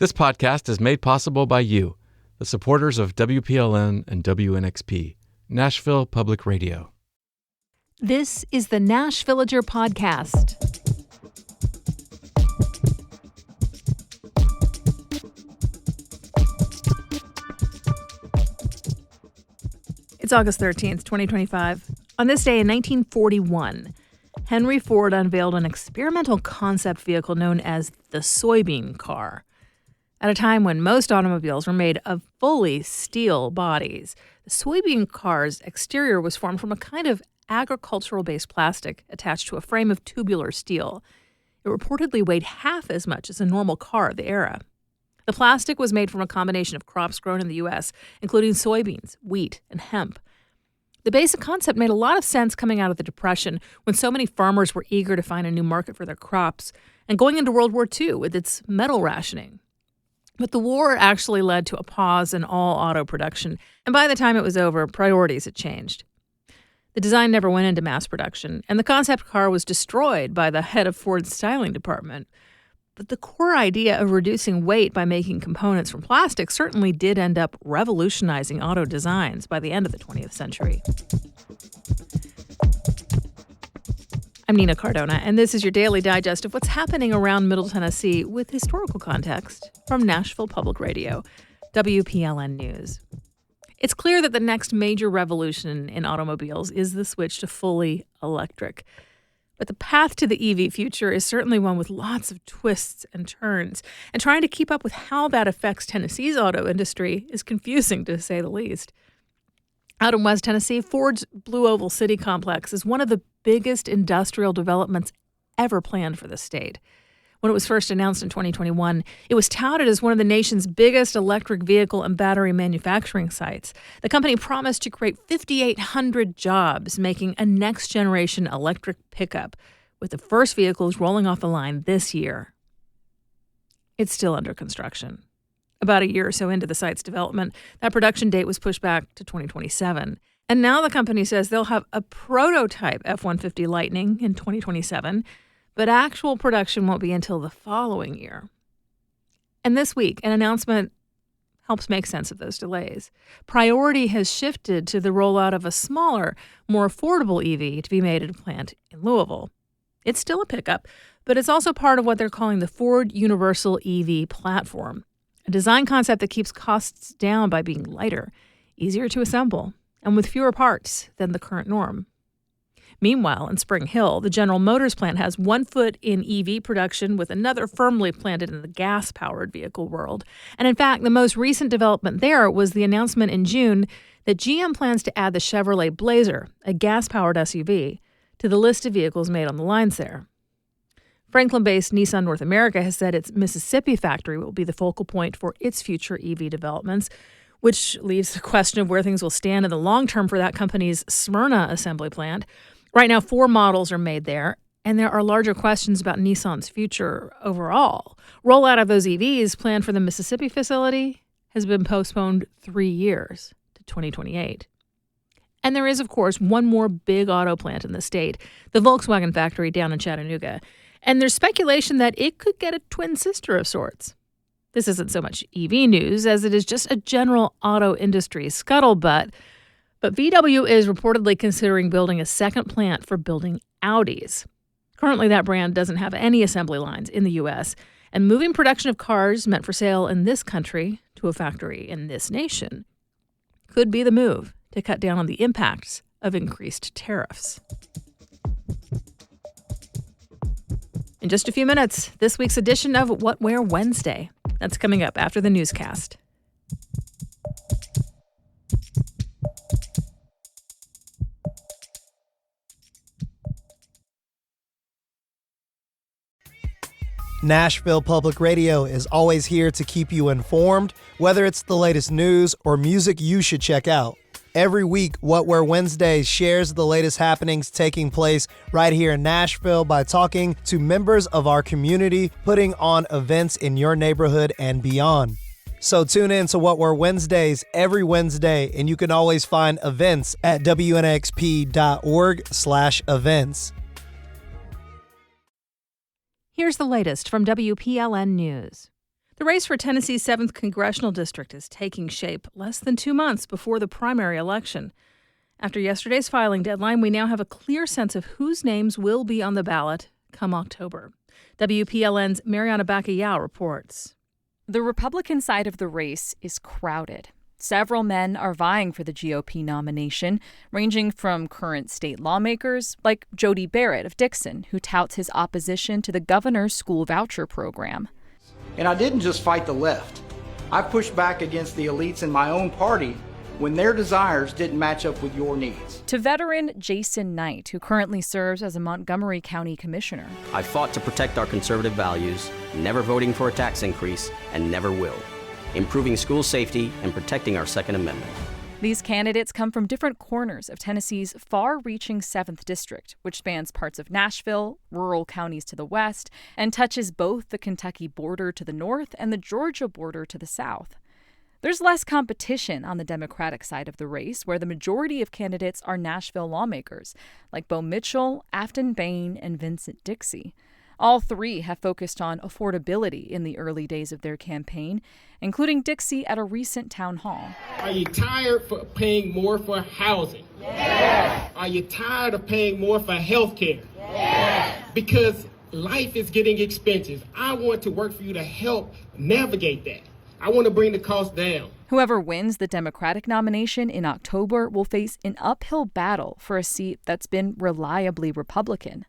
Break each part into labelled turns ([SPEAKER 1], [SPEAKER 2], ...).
[SPEAKER 1] This podcast is made possible by you, the supporters of WPLN and WNXP, Nashville Public Radio.
[SPEAKER 2] This is the Nashvillager Podcast. It's August 13th, 2025. On this day in 1941, Henry Ford unveiled an experimental concept vehicle known as the soybean car. At a time when most automobiles were made of fully steel bodies, the soybean car's exterior was formed from a kind of agricultural-based plastic attached to a frame of tubular steel. It reportedly weighed half as much as a normal car of the era. The plastic was made from a combination of crops grown in the U.S., including soybeans, wheat, and hemp. The basic concept made a lot of sense coming out of the Depression, when so many farmers were eager to find a new market for their crops, and going into World War II with its metal rationing. But the war actually led to a pause in all auto production, and by the time it was over, priorities had changed. The design never went into mass production, and the concept car was destroyed by the head of Ford's styling department. But the core idea of reducing weight by making components from plastic certainly did end up revolutionizing auto designs by the end of the 20th century. I'm Nina Cardona, and this is your daily digest of what's happening around Middle Tennessee with historical context from Nashville Public Radio, WPLN News. It's clear that the next major revolution in automobiles is the switch to fully electric. But the path to the EV future is certainly one with lots of twists and turns, and trying to keep up with how that affects Tennessee's auto industry is confusing, to say the least. Out in West Tennessee, Ford's Blue Oval City complex is one of the biggest industrial developments ever planned for the state. When it was first announced in 2021, it was touted as one of the nation's biggest electric vehicle and battery manufacturing sites. The company promised to create 5,800 jobs, making a next-generation electric pickup, with the first vehicles rolling off the line this year. It's still under construction. About a year or so into the site's development, that production date was pushed back to 2027. And now the company says they'll have a prototype F-150 Lightning in 2027, but actual production won't be until the following year. And this week, an announcement helps make sense of those delays. Priority has shifted to the rollout of a smaller, more affordable EV to be made at a plant in Louisville. It's still a pickup, but it's also part of what they're calling the Ford Universal EV platform, a design concept that keeps costs down by being lighter, easier to assemble, and with fewer parts than the current norm. Meanwhile, in Spring Hill, the General Motors plant has one foot in EV production with another firmly planted in the gas-powered vehicle world. And in fact, the most recent development there was the announcement in June that GM plans to add the Chevrolet Blazer, a gas-powered SUV, to the list of vehicles made on the lines there. Franklin-based Nissan North America has said its Mississippi factory will be the focal point for its future EV developments, which leaves the question of where things will stand in the long term for that company's Smyrna assembly plant. Right now, 4 models are made there, and there are larger questions about Nissan's future overall. Rollout of those EVs planned for the Mississippi facility has been postponed 3 years to 2028. And there is, of course, one more big auto plant in the state, the Volkswagen factory down in Chattanooga. And there's speculation that it could get a twin sister of sorts. This isn't so much EV news as it is just a general auto industry scuttlebutt. But VW is reportedly considering building a second plant for building Audis. Currently, that brand doesn't have any assembly lines in the U.S., and moving production of cars meant for sale in this country to a factory in this nation could be the move to cut down on the impacts of increased tariffs. In just a few minutes, this week's edition of What Wear Wednesday. That's coming up after the newscast.
[SPEAKER 3] Nashville Public Radio is always here to keep you informed, whether it's the latest news or music you should check out. Every week, What Wear Wednesday shares the latest happenings taking place right here in Nashville by talking to members of our community, putting on events in your neighborhood and beyond. So tune in to What Wear Wednesdays every Wednesday, and you can always find events at WNXP.org/events.
[SPEAKER 2] Here's the latest from WPLN News. The race for Tennessee's 7th congressional district is taking shape less than 2 months before the primary election. After yesterday's filing deadline, we now have a clear sense of whose names will be on the ballot come October. WPLN's Miriam reports.
[SPEAKER 4] The Republican side of the race is crowded. Several men are vying for the GOP nomination, ranging from current state lawmakers like Jody Barrett of Dixon, who touts his opposition to the governor's school voucher program.
[SPEAKER 5] And I didn't just fight the left. I pushed back against the elites in my own party when their desires didn't match up with your needs.
[SPEAKER 4] To veteran Jason Knight, who currently serves as a Montgomery County commissioner.
[SPEAKER 6] I fought to protect our conservative values, never voting for a tax increase, and never will. Improving school safety and protecting our Second Amendment.
[SPEAKER 4] These candidates come from different corners of Tennessee's far-reaching 7th District, which spans parts of Nashville, rural counties to the west, and touches both the Kentucky border to the north and the Georgia border to the south. There's less competition on the Democratic side of the race, where the majority of candidates are Nashville lawmakers, like Bo Mitchell, Afton Bain, and Vincent Dixie. All three have focused on affordability in the early days of their campaign, including Dixie at a recent town hall.
[SPEAKER 7] Are you tired of paying more for housing? Yes. Are you tired of paying more for health care? Yes. Because life is getting expensive. I want to work for you to help navigate that. I want to bring the cost down.
[SPEAKER 4] Whoever wins the Democratic nomination in October will face an uphill battle for a seat that's been reliably Republican.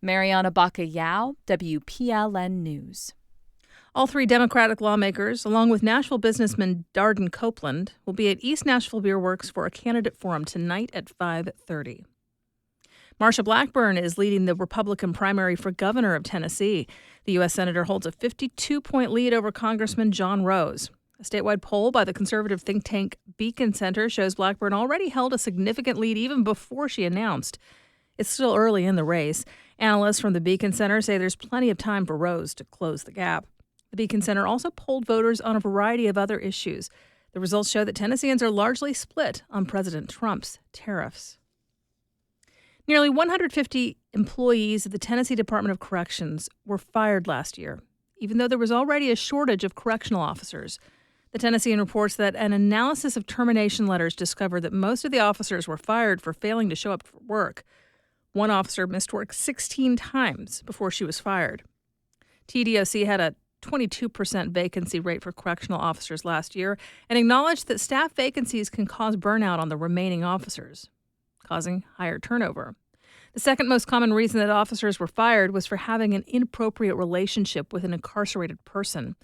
[SPEAKER 4] Mariana Baca-Yao, WPLN News.
[SPEAKER 2] All three Democratic lawmakers, along with Nashville businessman Darden Copeland, will be at East Nashville Beer Works for a candidate forum tonight at 5:30. Marsha Blackburn is leading the Republican primary for governor of Tennessee. The U.S. Senator holds a 52-point lead over Congressman John Rose. A statewide poll by the conservative think tank Beacon Center shows Blackburn already held a significant lead even before she announced. It's still early in the race. Analysts from the Beacon Center say there's plenty of time for Rose to close the gap. The Beacon Center also polled voters on a variety of other issues. The results show that Tennesseans are largely split on President Trump's tariffs. Nearly 150 employees of the Tennessee Department of Corrections were fired last year, even though there was already a shortage of correctional officers. The Tennessean reports that an analysis of termination letters discovered that most of the officers were fired for failing to show up for work. One officer missed work 16 times before she was fired. TDOC had a 22% vacancy rate for correctional officers last year and acknowledged that staff vacancies can cause burnout on the remaining officers, causing higher turnover. The second most common reason that officers were fired was for having an inappropriate relationship with an incarcerated person.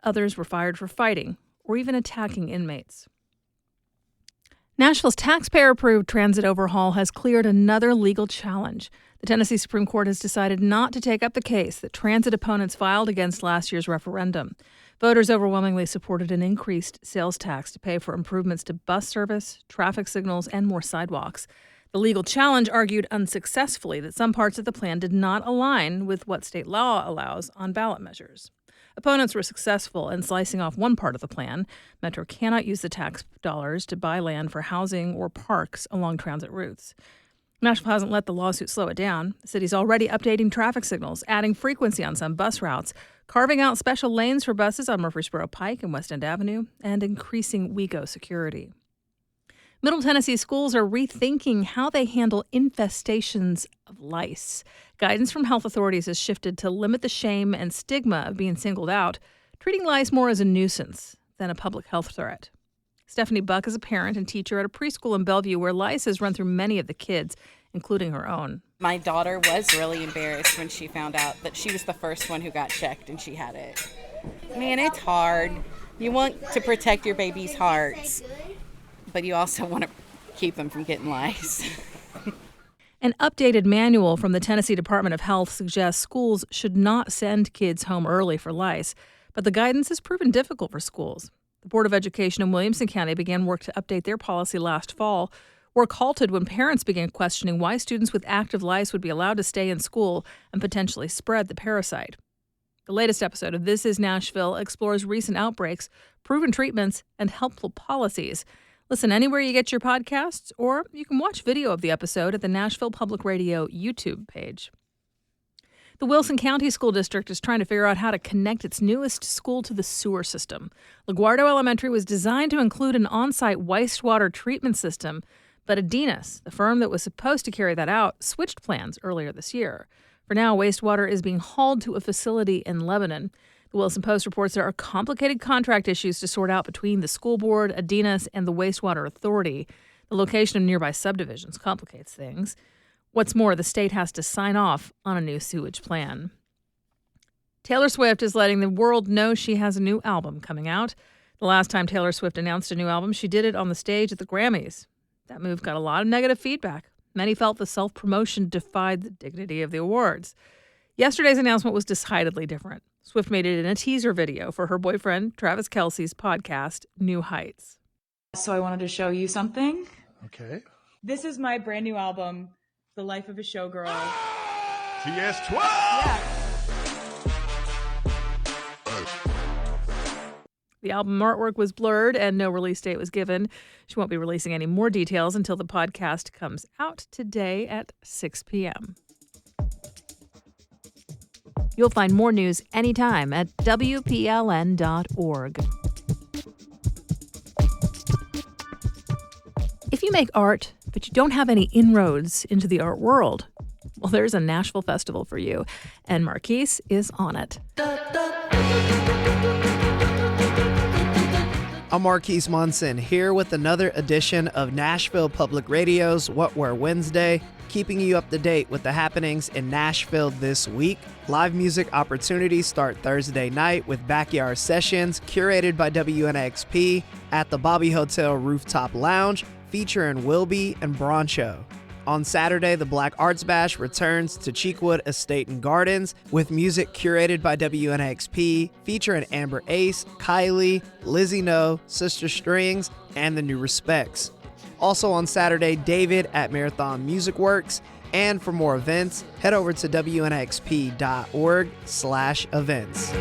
[SPEAKER 2] Others were fired for fighting or even attacking inmates. Nashville's taxpayer-approved transit overhaul has cleared another legal challenge. The Tennessee Supreme Court has decided not to take up the case that transit opponents filed against last year's referendum. Voters overwhelmingly supported an increased sales tax to pay for improvements to bus service, traffic signals, and more sidewalks. The legal challenge argued unsuccessfully that some parts of the plan did not align with what state law allows on ballot measures. Opponents were successful in slicing off one part of the plan. Metro cannot use the tax dollars to buy land for housing or parks along transit routes. Nashville hasn't let the lawsuit slow it down. The city's already updating traffic signals, adding frequency on some bus routes, carving out special lanes for buses on Murfreesboro Pike and West End Avenue, and increasing WeGo security. Middle Tennessee schools are rethinking how they handle infestations of lice. Guidance from health authorities has shifted to limit the shame and stigma of being singled out, treating lice more as a nuisance than a public health threat. Stephanie Buck is a parent and teacher at a preschool in Bellevue where lice has run through many of the kids, including her own.
[SPEAKER 8] My daughter was really embarrassed when she found out that she was the first one who got checked and she had it. Man, it's hard. You want to protect your baby's hearts, but you also want to keep them from getting lice.
[SPEAKER 2] An updated manual from the Tennessee Department of Health suggests schools should not send kids home early for lice, but the guidance has proven difficult for schools. The Board of Education in Williamson County began work to update their policy last fall. Work halted when parents began questioning why students with active lice would be allowed to stay in school and potentially spread the parasite. The latest episode of This Is Nashville explores recent outbreaks, proven treatments, and helpful policies. Listen anywhere you get your podcasts, or you can watch video of the episode at the Nashville Public Radio YouTube page. The Wilson County School District is trying to figure out how to connect its newest school to the sewer system. LaGuardo Elementary was designed to include an on-site wastewater treatment system, but Adinas, the firm that was supposed to carry that out, switched plans earlier this year. For now, wastewater is being hauled to a facility in Lebanon. The Wilson Post reports there are complicated contract issues to sort out between the school board, Adinas, and the wastewater authority. The location of nearby subdivisions complicates things. What's more, the state has to sign off on a new sewage plan. Taylor Swift is letting the world know she has a new album coming out. The last time Taylor Swift announced a new album, she did it on the stage at the Grammys. That move got a lot of negative feedback. Many felt the self-promotion defied the dignity of the awards. Yesterday's announcement was decidedly different. Swift made it in a teaser video for her boyfriend, Travis Kelce's podcast, New Heights.
[SPEAKER 9] So I wanted to show you something.
[SPEAKER 3] Okay.
[SPEAKER 9] This is my brand new album, The Life of a Showgirl.
[SPEAKER 10] TS12!
[SPEAKER 9] Yeah.
[SPEAKER 2] The album artwork was blurred and no release date was given. She won't be releasing any more details until the podcast comes out today at 6 p.m. You'll find more news anytime at WPLN.org. If you make art, but you don't have any inroads into the art world, well, there's a Nashville festival for you, and Marquise is on it.
[SPEAKER 3] I'm Marquise Monson here with another edition of Nashville Public Radio's What Where Wednesday, keeping you up to date with the happenings in Nashville this week. Live music opportunities start Thursday night with backyard sessions curated by WNXP at the Bobby Hotel Rooftop Lounge, featuring Wilby and Broncho. On Saturday, the Black Arts Bash returns to Cheekwood Estate and Gardens with music curated by WNXP, featuring Amber Ace, Kylie, Lizzie No, Sister Strings, and the New Respects. Also on Saturday, David at Marathon Music Works. And for more events, head over to WNXP.org/events.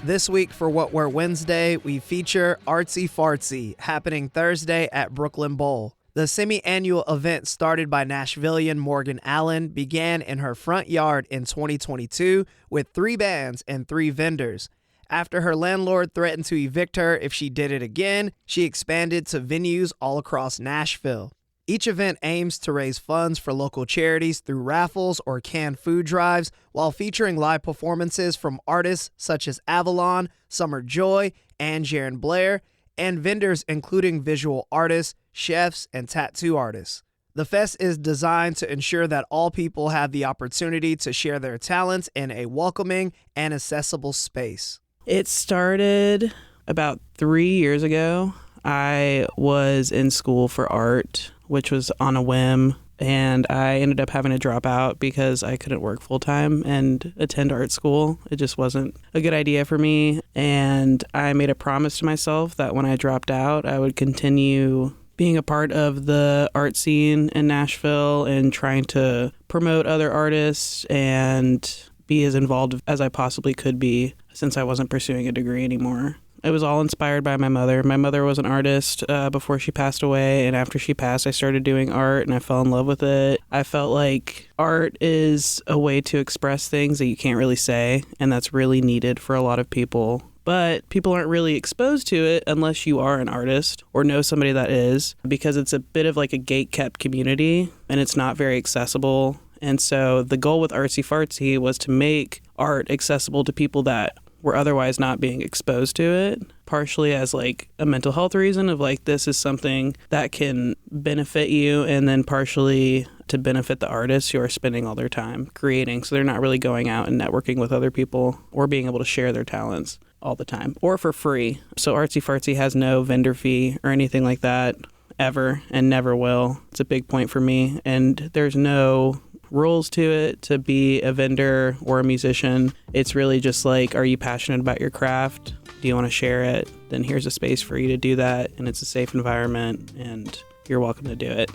[SPEAKER 3] This week for What Where Wednesday, we feature Artsy Fartsy, happening Thursday at Brooklyn Bowl. The semi-annual event started by Nashvillian Morgan Allen began in her front yard in 2022 with 3 bands and 3 vendors. After her landlord threatened to evict her if she did it again, she expanded to venues all across Nashville. Each event aims to raise funds for local charities through raffles or canned food drives, while featuring live performances from artists such as Avalon, Summer Joy, and Jaron Blair, and vendors including visual artists, chefs, and tattoo artists. The fest is designed to ensure that all people have the opportunity to share their talents in a welcoming and accessible space.
[SPEAKER 11] It started about 3 years ago. I was in school for art, which was on a whim, and I ended up having to drop out because I couldn't work full-time and attend art school. It just wasn't a good idea for me, and I made a promise to myself that when I dropped out, I would continue being a part of the art scene in Nashville and trying to promote other artists and be as involved as I possibly could be since I wasn't pursuing a degree anymore. It was all inspired by my mother. My mother was an artist before she passed away, and after she passed, I started doing art, and I fell in love with it. I felt like art is a way to express things that you can't really say, and that's really needed for a lot of people. But people aren't really exposed to it unless you are an artist or know somebody that is, because it's a bit of like a gate-kept community, and it's not very accessible. And so the goal with Artsy Fartsy was to make art accessible to people that were otherwise not being exposed to it, partially as like a mental health reason of like, this is something that can benefit you, and then partially to benefit the artists who are spending all their time creating. So they're not really going out and networking with other people or being able to share their talents all the time or for free. So Artsy Fartsy has no vendor fee or anything like that ever, and never will. It's a big point for me, and there's no rules to it to be a vendor or a musician. It's really just like, are you passionate about your craft? Do you want to share it? Then here's a space for you to do that, and it's a safe environment, and you're welcome to do it.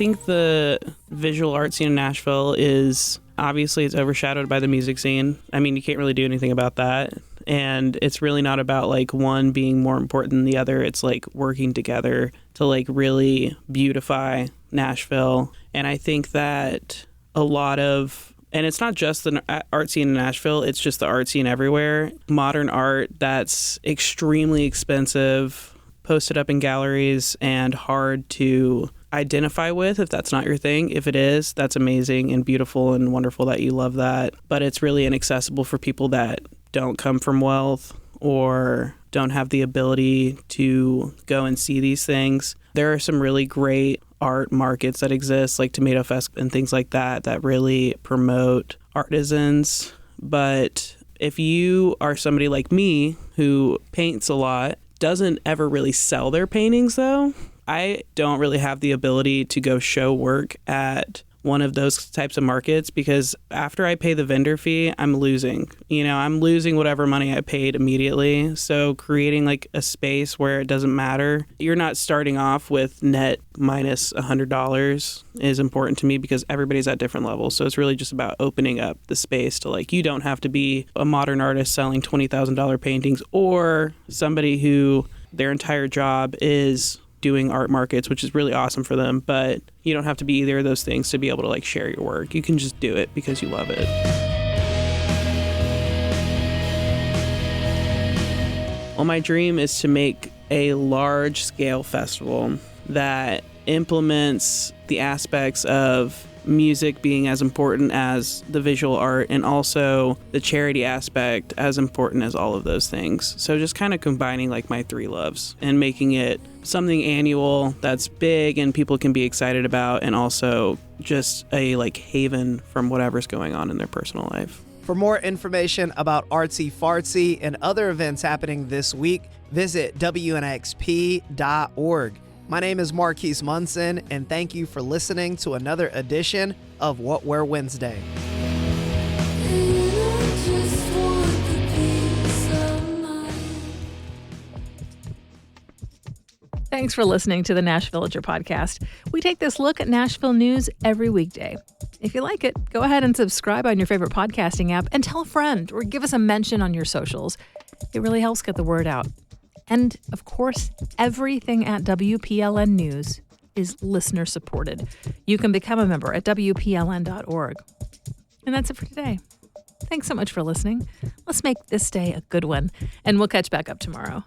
[SPEAKER 11] think the visual art scene in Nashville is obviously it's overshadowed by the music scene. I mean, you can't really do anything about that. And it's really not about like one being more important than the other. It's like working together to like really beautify Nashville. And I think that a lot of, and it's not just the art scene in Nashville, it's just the art scene everywhere. Modern art that's extremely expensive, posted up in galleries and hard to identify with if that's not your thing. If it is, that's amazing and beautiful and wonderful that you love that. But it's really inaccessible for people that don't come from wealth or don't have the ability to go and see these things. There are some really great art markets that exist, like Tomato Fest and things like that, that really promote artisans. But if you are somebody like me who paints a lot, doesn't ever really sell their paintings though, I don't really have the ability to go show work at one of those types of markets because after I pay the vendor fee, I'm losing. You know, I'm losing whatever money I paid immediately. So creating like a space where it doesn't matter, you're not starting off with net minus $100 is important to me because everybody's at different levels. So it's really just about opening up the space to like, you don't have to be a modern artist selling $20,000 paintings or somebody who their entire job is doing art markets, which is really awesome for them, but you don't have to be either of those things to be able to like share your work. You can just do it because you love it. Well, my dream is to make a large scale festival that implements the aspects of music being as important as the visual art and also the charity aspect as important as all of those things. So just kind of combining like my three loves and making it something annual that's big and people can be excited about and also just a like haven from whatever's going on in their personal life.
[SPEAKER 3] For more information about Artsy Fartsy and other events happening this week, visit WNXP.org. My name is Marquise Munson, and thank you for listening to another edition of What Wear Wednesday.
[SPEAKER 2] Thanks for listening to the Nash Villager podcast. We take this look at Nashville news every weekday. If you like it, go ahead and subscribe on your favorite podcasting app and tell a friend or give us a mention on your socials. It really helps get the word out. And, of course, everything at WPLN News is listener supported. You can become a member at WPLN.org. And that's it for today. Thanks so much for listening. Let's make this day a good one, and we'll catch back up tomorrow.